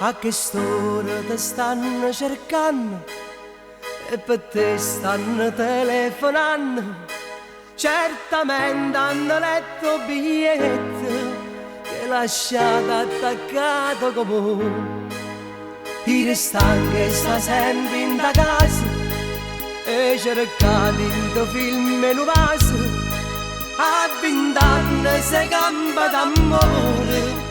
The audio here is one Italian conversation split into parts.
A che st'ora ti stanno cercando e per te stanno telefonando. Certamente hanno letto biglietto che lasciate attaccato come i restanti sta sempre in da casa e cercate in da film in un vaso. A 20 anni sei campa d'amore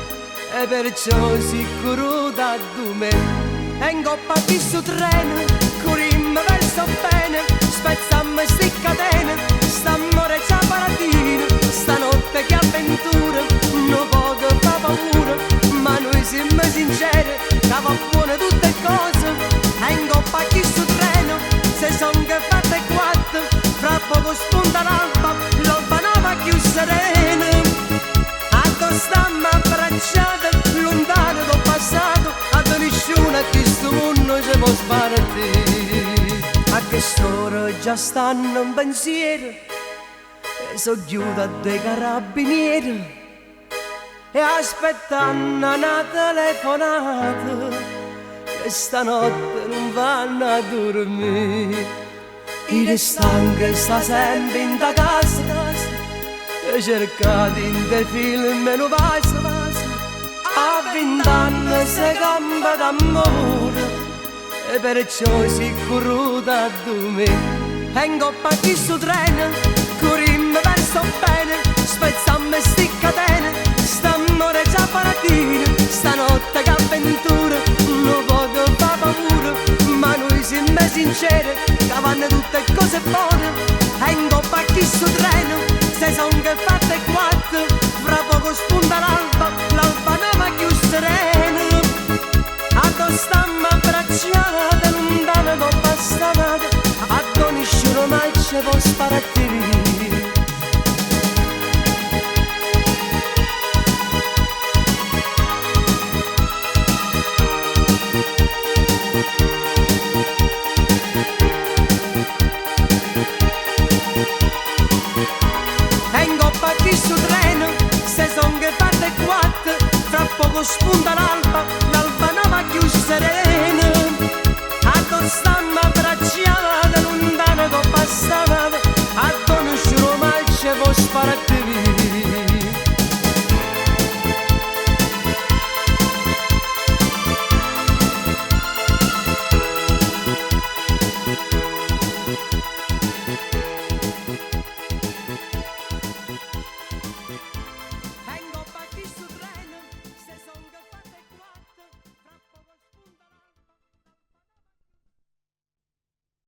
e perciò sicuro da me. E in coppa a questo treno corrimmo verso bene, spezzammo sti catene, st'amore c'ha paradina, stanotte che avventura, non poco fa paura, ma noi siamo sinceri, che va buone tutte cose. E in coppa a questo treno, se son che fatte quattro, fra poco spunta l'alba, l'alba nuova più serena. Stiamo abbracciate, lontano dal passato, a nessuna che sto mondo ci può spartire. A che st'ora già stanno in pensiero e so chiusa dei carabinieri e aspettano una telefonata che stanotte non vanno a dormire. I restanti sta sempre in da casa e cercate in dei film e non vaso. A 20 anni sei campa d'amore e perciò sicuro da me. E in coppa a questo treno corrimmo verso bene, spezzammo sti catene, st'amore c'ha paradina, stanotte che avventura, non poco fa paura, ma noi siamo sinceri, che vanno tutte cose buone. E in coppa a questo treno se son che fatte quattro, fra poco spunta l'alba, l'alba nuova più serena. A stiamo abbracciate, lontano da passate, a nessuno mai ci può spartire. Questo treno, se son che fatte quattro, fra poco spunta l'alba, l'alba nuova più serena. A stiamo abbracciate, lontano da passate, a nessuno mai ci può sparare.